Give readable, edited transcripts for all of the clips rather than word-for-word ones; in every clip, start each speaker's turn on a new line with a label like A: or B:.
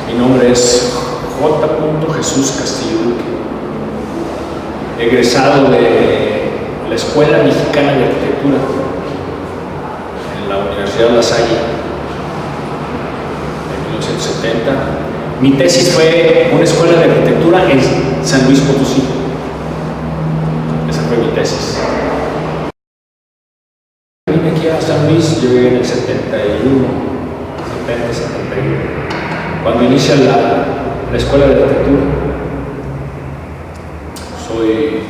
A: Mi nombre es J. Jesús Castillo, egresado de la Escuela Mexicana de Arquitectura en la Universidad La Salle en 1970. Mi tesis fue una escuela de arquitectura en San Luis Potosí. Esa fue mi tesis. Vine aquí a San Luis, llegué en el 71, cuando inicia la escuela de arquitectura. Soy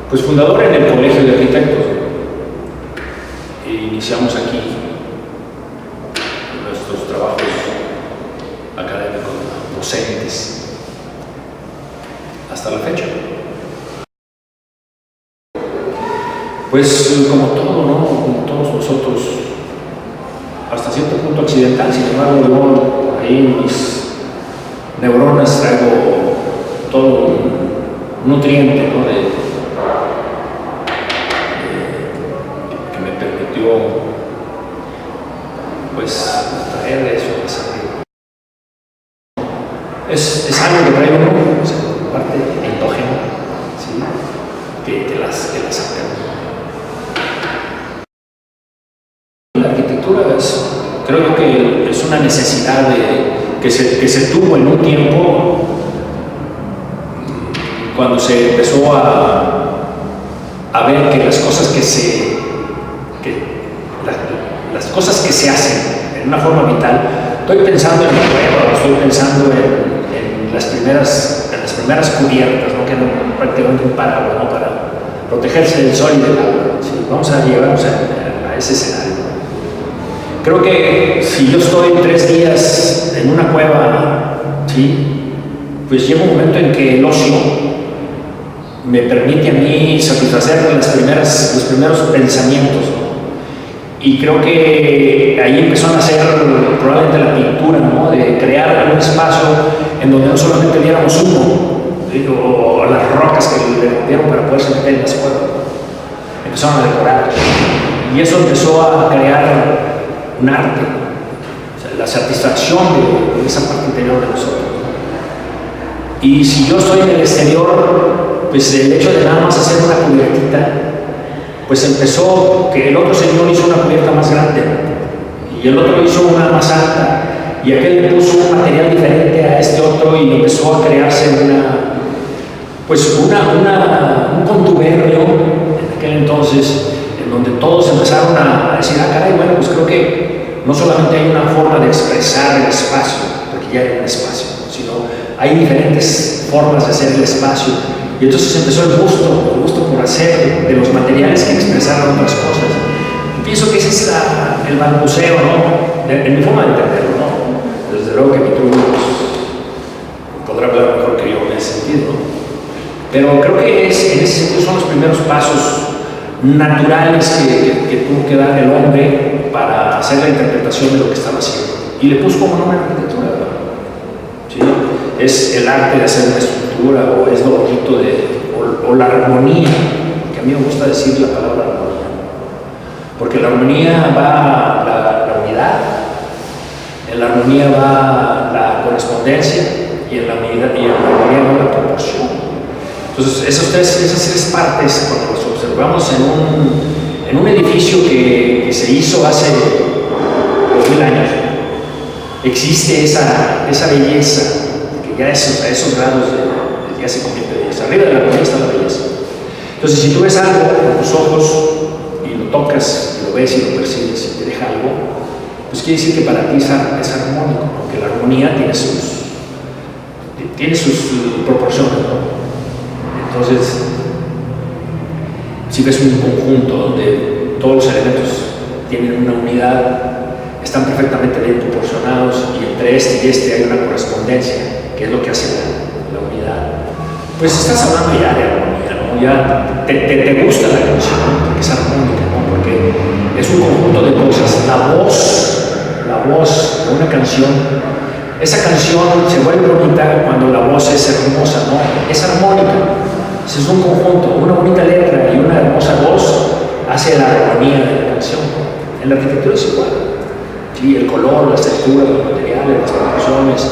A: pues fundador en el Colegio de Arquitectos e iniciamos aquí nuestros trabajos académicos, docentes, hasta la fecha. Pues como todo, ¿no? Como todos nosotros, hasta cierto punto accidental, sin embargo, yo ahí mis neuronas traigo todo un nutriente, ¿no? Que me permitió pues traer eso de desarrollo. Es algo que traigo, ¿no? O sea, parte endógena, ¿sí? que las saca. La arquitectura creo yo que es una necesidad que se tuvo en un tiempo cuando se empezó a ver que las cosas las cosas que se hacen en una forma vital. Estoy pensando en la cueva, estoy pensando en las primeras cubiertas, ¿no? Que eran prácticamente un paraguas, ¿no? Para protegerse del sol y del agua. ¿Sí? Vamos a llevarnos a ese escenario. Creo que si yo estoy 3 días en una cueva, ¿sí? Pues llega un momento en que el ocio me permite a mí satisfacer los primeros pensamientos, ¿no? Y creo que ahí empezó a nacer probablemente la pintura, ¿no? De crear un espacio en donde no solamente viéramos humo, ¿sí? O las rocas que le rompieron para poderse meter en las cuevas. Empezaron a decorar. Y eso empezó a crear un arte, o sea, la satisfacción de esa parte interior de nosotros. Y si yo estoy en el exterior, pues el hecho de nada más hacer una cubiertita, pues empezó que el otro señor hizo una cubierta más grande y el otro hizo una más alta y aquel le puso un material diferente a este otro y empezó a crearse un contubernio en aquel entonces, en donde todos empezaron a decir, caray, bueno, pues creo que no solamente hay una forma de expresar el espacio, porque ya hay un espacio, sino hay diferentes formas de hacer el espacio. Y entonces empezó el gusto por hacer de los materiales que expresaron otras cosas. Y pienso que ese es el balbuceo, ¿no? En mi forma de entenderlo, ¿no? Desde luego que mi truco podrá hablar mejor que yo en ese sentido, ¿no? Pero creo que en ese sentido son los primeros pasos naturales que tuvo que dar el hombre para hacer la interpretación de lo que estaba haciendo. Y le puso como nombre arquitectura, ¿verdad? ¿Sí? Es el arte de hacer una estructura, o es lo bonito o la armonía, que a mí me gusta decir la palabra armonía, porque la armonía va la unidad, en la armonía va la correspondencia y en la armonía va la proporción. Entonces esas tres partes, cuando las observamos en un edificio que se hizo hace 2000 años, existe esa belleza, que ya es a esos grados ya se convierte en belleza. Arriba de la armonía está la belleza. Entonces, si tú ves algo con tus ojos y lo tocas, y lo ves y lo percibes y te deja algo, pues quiere decir que para ti es armónico, porque la armonía tiene sus proporciones, ¿no? Entonces, si ves un conjunto donde todos los elementos tienen una unidad, están perfectamente bien proporcionados y entre este y este hay una correspondencia, que es lo que hace la unidad, pues estás hablando ya de armonía, ¿no? Ya te gusta la canción, porque es armónica, ¿no? Porque es un conjunto de cosas. La voz de una canción, esa canción se vuelve bonita cuando la voz es hermosa, ¿no? Es armónica. Es un conjunto, una bonita letra y una hermosa voz hace la armonía de la canción. En la arquitectura es igual. ¿sí? El color, las texturas, los materiales, las proporciones,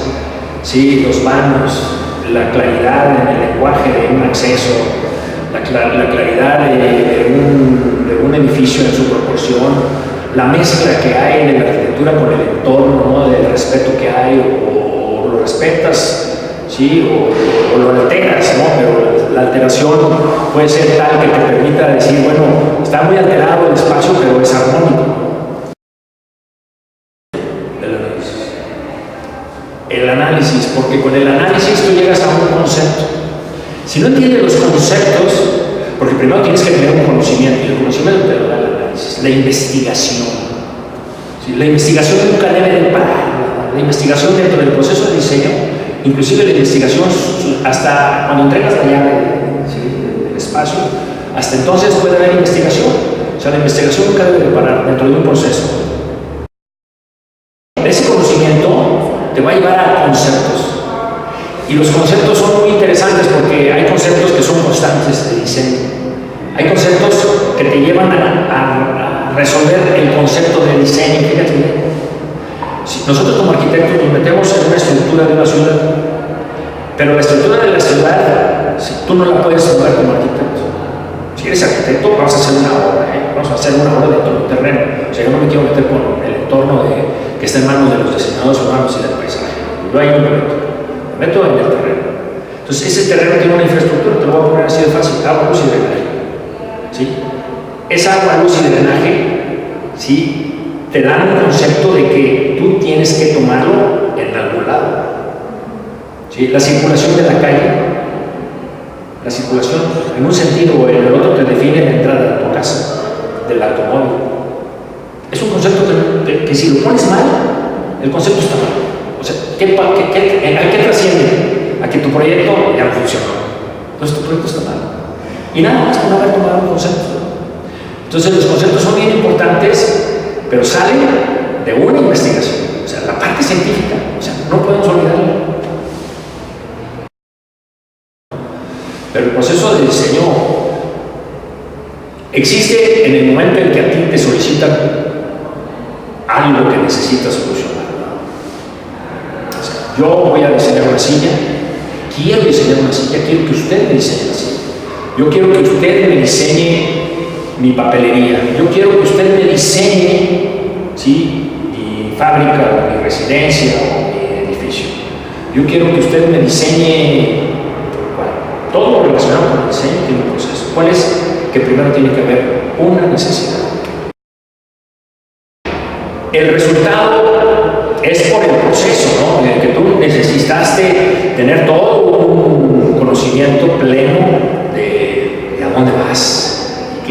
A: ¿sí? Los vanos, la claridad en el lenguaje de un acceso, la claridad de un edificio en su proporción, la mezcla que hay de la arquitectura con el entorno, ¿no? Del respeto que hay, o lo respetas, ¿sí? O lo alteras, ¿no? Pero la alteración puede ser tal que te permita decir, bueno, está muy alterado el espacio, pero es armónico. El análisis, porque con el análisis tú llegas a un concepto. Si no entiendes los conceptos, porque primero tienes que tener un conocimiento, y el conocimiento te lo da el análisis, la investigación. ¿Sí? La investigación nunca debe de parar. La investigación dentro del proceso de diseño, inclusive la investigación hasta cuando entregas la llave, ¿sí? Del espacio, hasta entonces puede haber investigación. O sea, la investigación nunca debe de parar dentro de un proceso. Ese conocimiento te va a llevar a conceptos. Y los conceptos son muy interesantes porque hay conceptos que son constantes de diseño. Hay conceptos que te llevan a resolver el concepto de diseño. Fíjate bien. Si nosotros como arquitectos nos metemos en una estructura de una ciudad, pero la estructura de la ciudad, si tú no la puedes mover como arquitecto. Si eres arquitecto, vamos a hacer una obra, vamos a hacer una obra dentro de un terreno. O sea, yo no me quiero meter con el entorno que está en manos de los diseñadores urbanos y del paisaje. Yo ahí no me meto en el terreno. Entonces, ese terreno tiene una infraestructura, te lo voy a poner así de fácil: agua, luz y drenaje. ¿Sí? Esa agua, luz y drenaje, ¿sí? Te dan un concepto de que tú tienes que tomarlo en algún lado. ¿Sí? La circulación de la calle, la circulación en un sentido o en el otro te define la entrada a tu casa, del automóvil. Es un concepto que si lo pones mal, el concepto está mal. O sea, ¿a qué trasciende? A que tu proyecto ya no funcionó. Entonces tu proyecto está mal. Y nada más por no haber tomado un concepto. Entonces los conceptos son bien importantes, pero salen de una investigación. O sea, la parte científica, o sea, no podemos olvidarla. Pero el proceso de diseño existe en el momento en que a ti te solicitan algo que necesitas solucionar. O sea, yo voy a diseñar una silla, quiero diseñar una silla, quiero que usted me diseñe la silla. Yo quiero que usted me diseñe mi papelería, yo quiero que usted me diseñe, ¿sí? Mi fábrica, o mi residencia, o mi edificio. Yo quiero que usted me diseñe, todo lo relacionado con el diseño tiene un proceso. ¿Cuál es? Que primero tiene que haber una necesidad. El resultado es por el proceso, ¿no? En el que tú necesitaste tener todo un conocimiento pleno de a dónde vas, con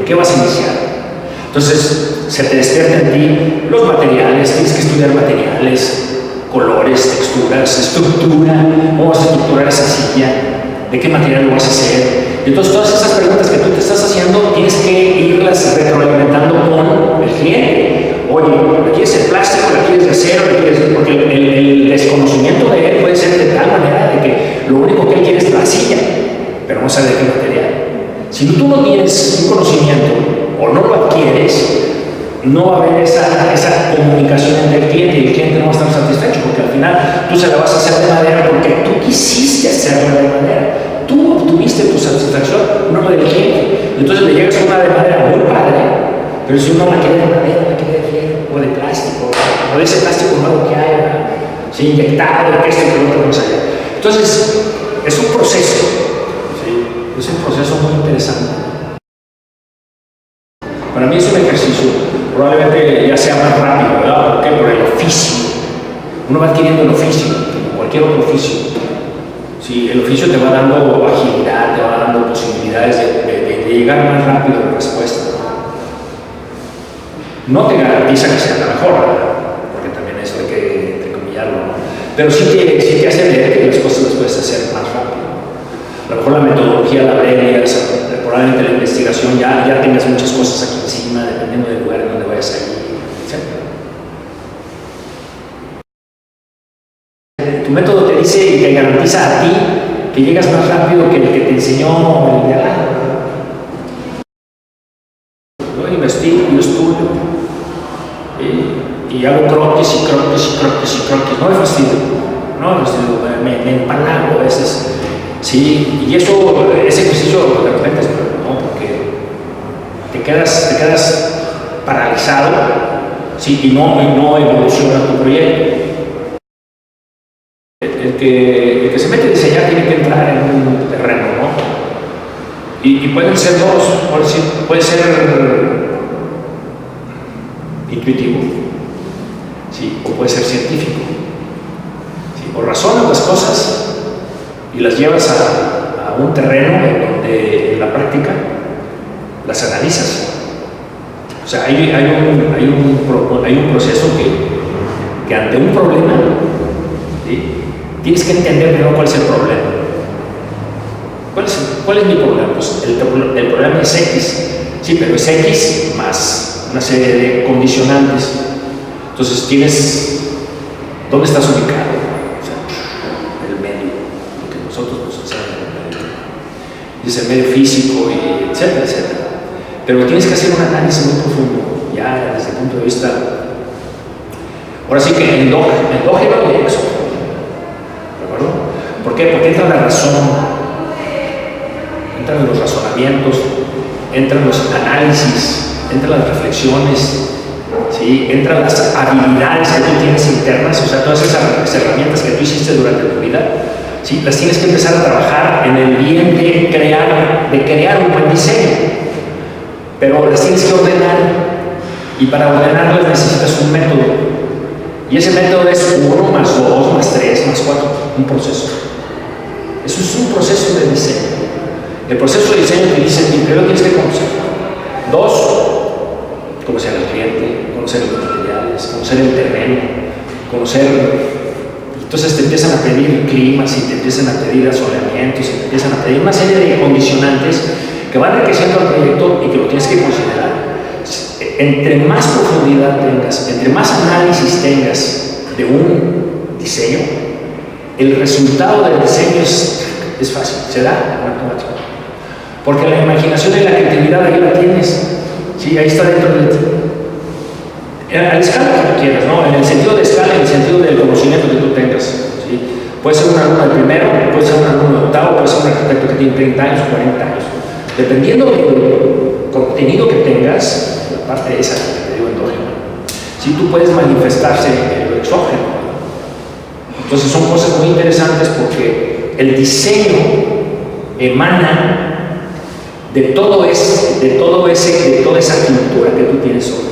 A: qué vas a iniciar. Entonces, se te despierta en ti los materiales, tienes que estudiar materiales, colores, texturas, estructura, cómo vas a estructurar esa silla, de qué material lo vas a hacer. Entonces, todas esas preguntas que tú te estás haciendo, tienes que irlas retroalimentando con el cliente. Oye, ¿la quieres de plástico? ¿La quieres de acero? Porque el desconocimiento de él puede ser de tal manera de que lo único que él quiere es la silla, pero no sabe de qué material. Si tú no tienes un conocimiento o no lo adquieres, no va a haber esa comunicación entre el cliente y el cliente no va a estar satisfecho, porque al final tú se la vas a hacer de madera porque tú quisiste hacerla de madera. Tú obtuviste tu satisfacción, no la del cliente. Entonces le llegas a una de madera muy padre, pero si uno la quiere de madera, la quiere de fierro, o de plástico, o de ese plástico nuevo que hay, ¿sí? Inyectado, que esto y que lo otro más allá. Entonces, es un proceso, ¿sí? Es un proceso muy interesante. Para mí es un ejercicio, probablemente ya sea más rápido, ¿verdad? ¿Por qué? Por el oficio. Uno va adquiriendo el oficio, como cualquier otro oficio. Sí, el oficio te va dando agilidad, te va dando posibilidades de llegar más rápido a la respuesta. No te garantiza que sea la mejor, ¿verdad? Porque también eso hay que entrecomillarlo, ¿no? Pero sí te hace ver que las cosas las puedes hacer más rápido. A lo mejor la metodología la breves, probablemente la investigación ya tengas muchas cosas aquí encima, dependiendo del lugar en donde vayas a ir, etc. Tu método te dice y te garantiza a ti que llegas más rápido que el que te enseñó el de al lado. Yo investigo, yo estudio y no me fastidio, me empalago a veces, sí, y eso, ese ejercicio de repente es bueno, ¿no? Porque te quedas paralizado, sí, y no evoluciona tu proyecto. El que se mete a diseñar tiene que entrar en un terreno, ¿no? Y pueden ser dos, puede ser intuitivo, ¿sí? O puede ser científico, ¿sí? O razonas las cosas y las llevas a un terreno en donde en la práctica las analizas. O sea, hay un proceso que ante un problema, ¿sí? Tienes que entender primero cuál es el problema. ¿Cuál es mi problema? Pues el problema es X, sí, pero es X más una serie de condicionantes. Entonces tienes, ¿dónde estás ubicado? O sea, el medio, lo que nosotros nos enseñan en el medio. Es el medio físico, y etcétera, etcétera. Pero tienes que hacer un análisis muy profundo, ya desde el punto de vista, ahora sí que endógeno y exógeno. ¿De acuerdo? ¿Por qué? Porque entra la razón. Entran los razonamientos, entran los análisis, entran las reflexiones, ¿sí? Entran las habilidades que tú tienes internas, o sea, todas esas herramientas que tú hiciste durante tu vida, ¿sí? Las tienes que empezar a trabajar en el bien de crear un buen diseño, pero las tienes que ordenar, y para ordenarlas necesitas un método, y ese método es 1 más 2 más 3 más 4, un proceso. Eso es un proceso de diseño. El proceso de diseño te dice, primero tienes que conocer. 2, conocer al cliente, conocer los materiales, conocer el terreno, entonces te empiezan a pedir climas y te empiezan a pedir asoleamientos y te empiezan a pedir una serie de condicionantes que van enriqueciendo al proyecto y que lo tienes que considerar. Entre más profundidad tengas, entre más análisis tengas de un diseño, el resultado del diseño es fácil, se da en automático. Porque la imaginación y la creatividad ahí la tienes, ¿sí? Ahí está dentro de ti. A la escala que tú quieras, ¿no? En el sentido de escala, en el sentido del conocimiento que tú tengas, ¿sí? Puede ser un alumno de primero, puede ser un alumno de octavo, puede ser un arquitecto que tiene 30 años, 40 años. Dependiendo del contenido que tengas, la parte esa que te digo endógena, ¿sí? Tú puedes manifestarse en lo exógeno. Entonces son cosas muy interesantes porque el diseño emana de toda esa cultura que tú tienes sobre